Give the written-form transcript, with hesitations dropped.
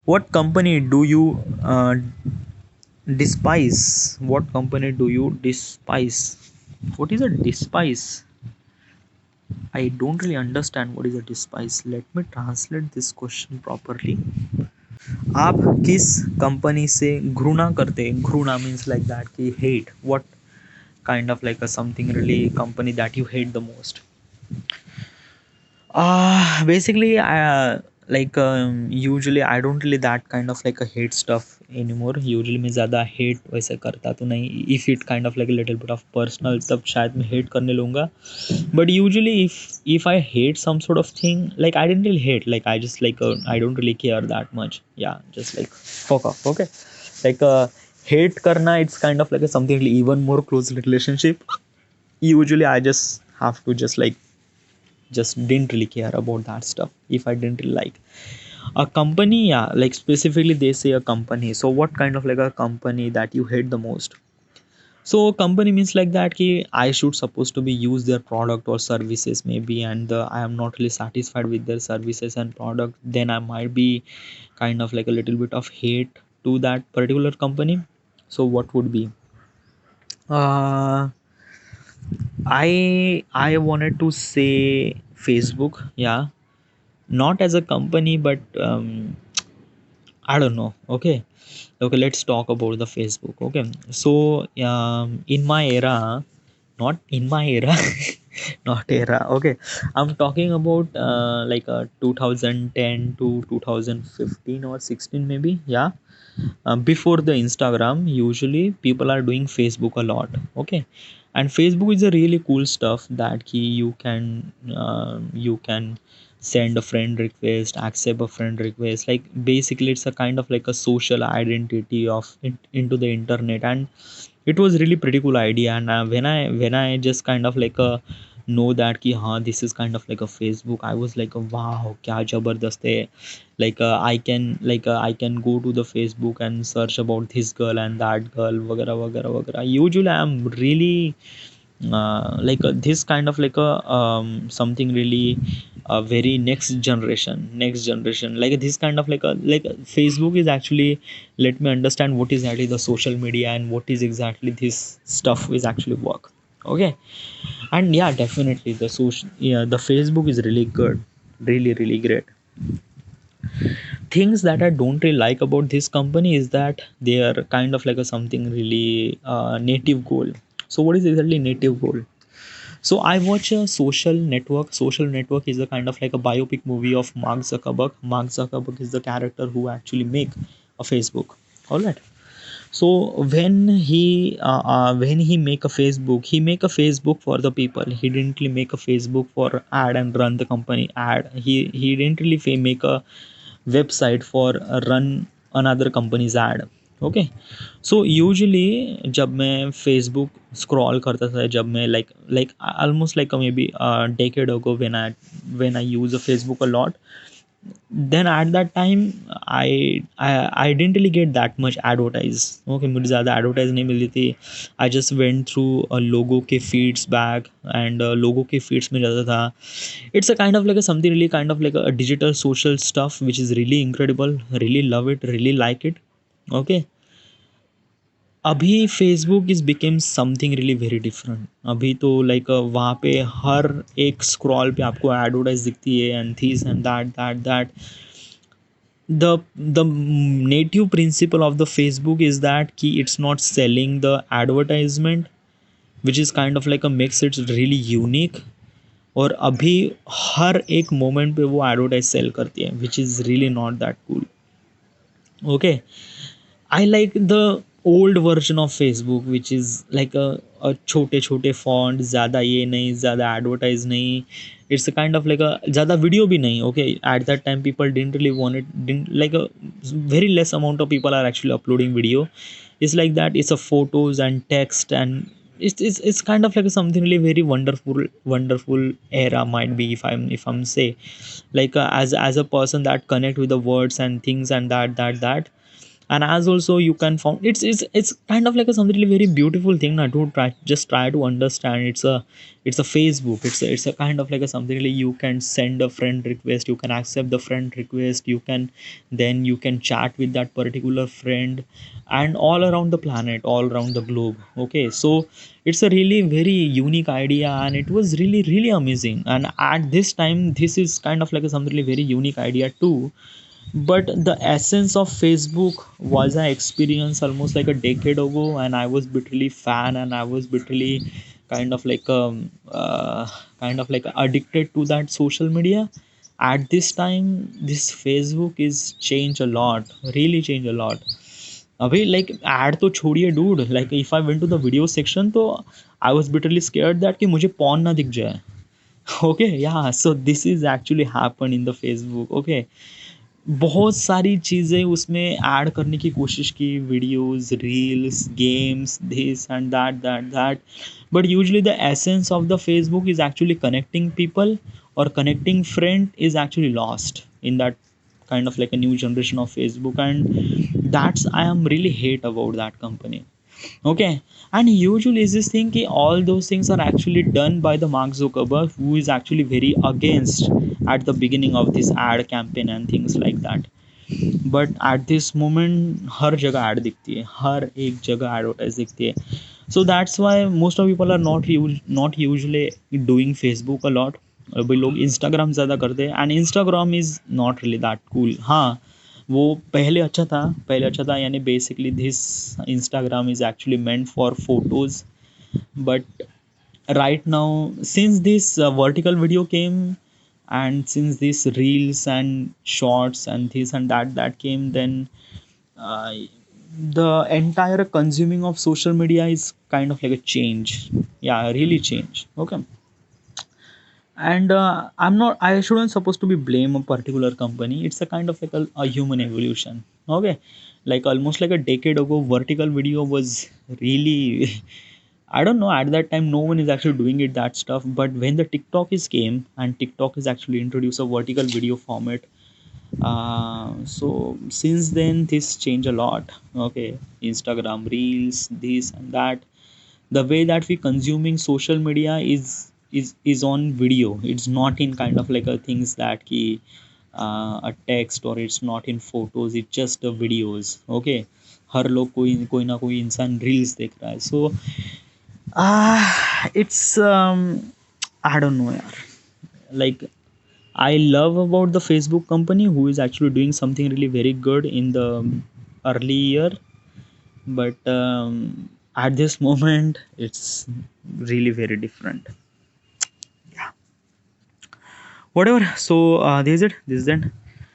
What company do you despise? What company do you despise? What is a despise? I don't really understand what is a despise. Let me translate this question properly. आप किस company से घृणा करते हैं? घृणा means like that कि hate. What kind of like a something really company that you hate the most? Basically, like usually I don't really that kind of like a hate stuff anymore. Usually मैं ज़्यादा hate वैसे करता तो नहीं. If it kind of like a little bit of personal तब शायद मैं hate करने लूँगा. But usually if I hate some sort of thing, like I didn't really hate, like I just like I don't really care that much. Yeah, just like fuck off. Okay, like hate karna, it's kind of like a something really even more close relationship. Usually I just have to just didn't really care about that stuff if I didn't really like a company. Yeah, like specifically they say a company. So what kind of like a company that you hate the most? So company means like that ki I should supposed to be use their product or services maybe, and I am not really satisfied with their services and product, then I might be kind of like a little bit of hate to that particular company. So what would be, uh I wanted to say Facebook. Yeah, not as a company, but I don't know. Okay, okay, let's talk about the Facebook. Okay, so in my era, not in my era, not era. Okay, I'm talking about 2010 to 2015 or 16 maybe. Yeah, before the Instagram, usually people are doing Facebook a lot. Okay, and Facebook is a really cool stuff that key you can send a friend request, accept a friend request. Like basically it's a kind of like a social identity of it into the internet, and it was really pretty cool idea. And when I just kind of like know that ki हाँ this is kind of like a Facebook, I was like wow क्या जबरदस्त है. Like I can go to the Facebook and search about this girl and that girl वगैरह वगैरह वगैरह. Usually I'm really this kind of like a something really very next generation, like this kind of like Facebook is actually, let me understand what is actually the social media and what is exactly this stuff is actually work. Okay, and yeah, definitely the social, yeah, the Facebook is really good, really really great. Things that I don't really like about this company is that they are kind of like a something really native goal. So what is exactly native goal? So I watch a Social Network. Social Network is a kind of like a biopic movie of Mark Zuckerberg. Mark Zuckerberg is the character who actually make a Facebook. All right. So when he make a Facebook, he make a Facebook for the people. He didn't really make a Facebook for ad and run the company ad. He didn't really make a website for run another company's ad. Okay, so usually जब मैं Facebook scroll करता था, जब मैं like almost like a maybe a decade ago, when I use a Facebook a lot, then at that time I didn't really get that much advertise. Okay, मुझे ज़्यादा advertise नहीं मिलती थी. I just went through a लोगों के feeds back, and लोगों के feeds में जाता था. It's a kind of like a something really kind of like a digital social stuff which is really incredible. Really love it, really like it. Okay, अभी Facebook is became something really very different. अभी तो like वहाँ पे हर एक scroll पे आपको advertise दिखती है, and this and that. The native principle of the Facebook is that कि it's not selling the advertisement, which is kind of like a makes it really unique. और अभी हर एक मोमेंट पे वो एडवर्टाइज सेल करती है, which is really not that cool. Okay, I like the old version of Facebook, which is like a छोटे छोटे font, ज़्यादा ये नहीं, ज़्यादा advertise नहीं. It's a kind of like a ज़्यादा video भी नहीं. Okay, at that time people didn't really want it, didn't like a very less amount of people are actually uploading video. It's like that. It's a photos and text, and it's kind of like something really very wonderful era might be, if I'm say, like as a person that connect with the words and things and that. And as also you can found it's kind of like a something really very beautiful thing now to try to understand. It's a Facebook, it's a kind of like a something really, you can send a friend request, you can accept the friend request, you can then you can chat with that particular friend, and all around the planet, all around the globe. Okay, so it's a really very unique idea, and it was really really amazing. And at this time, this is kind of like a something really very unique idea too. But the essence of Facebook was I experienced almost like a decade ago, and I was bitterly fan, and I was bitterly kind of like kind of like addicted to that social media. At this time, this Facebook is changed a lot, really changed a lot. अभी like ad तो छोड़िए dude, like if I went to the video section तो I was bitterly scared that कि मुझे porn ना दिख जाए. Okay, yeah, so this is actually happened in the Facebook. Okay, बहुत सारी चीज़ें उसमें ऐड करने की कोशिश की, videos, reels, games, this and that, but usually the essence of the Facebook is actually connecting people, और connecting friend is actually lost in that kind of like a new generation of Facebook. And that's I am really hate about that company. Okay, and usually is this thing ki all those things are actually done by the Mark Zuckerberg, who is actually very against at the beginning of this ad campaign and things like that. But at this moment हर जगह ad दिखती है, हर एक जगह advertise दिखती है. So that's why most of people are not usually doing Facebook a lot. भाई लोग इंस्टाग्राम ज़्यादा करते हैं, and Instagram is not really that cool. हाँ, वो पहले अच्छा था, यानी basically this Instagram is actually meant for photos. But right now, since this vertical video came, and since these reels and shorts and this and that came, then uh, the entire consuming of social media is kind of like a change. Yeah, really change. Okay, and I shouldn't supposed to be blame a particular company. It's a kind of like a human evolution. Okay, like almost like a decade ago, vertical video was really I don't know, at that time no one is actually doing it that stuff. But when the TikTok is came, and TikTok is actually introduced a vertical video format, so since then this changed a lot. Okay, Instagram reels, this and that, the way that we consuming social media is on video. It's not in kind of like a things that ki a text, or it's not in photos, it's just the videos. Okay, हर लोग कोई कोई ना कोई इंसान reels देख रहा है. So it's I don't know, yaar. Like I love about the Facebook company, who is actually doing something really very good in the early year, but at this moment it's really very different. Yeah, whatever. So this is it. This is it.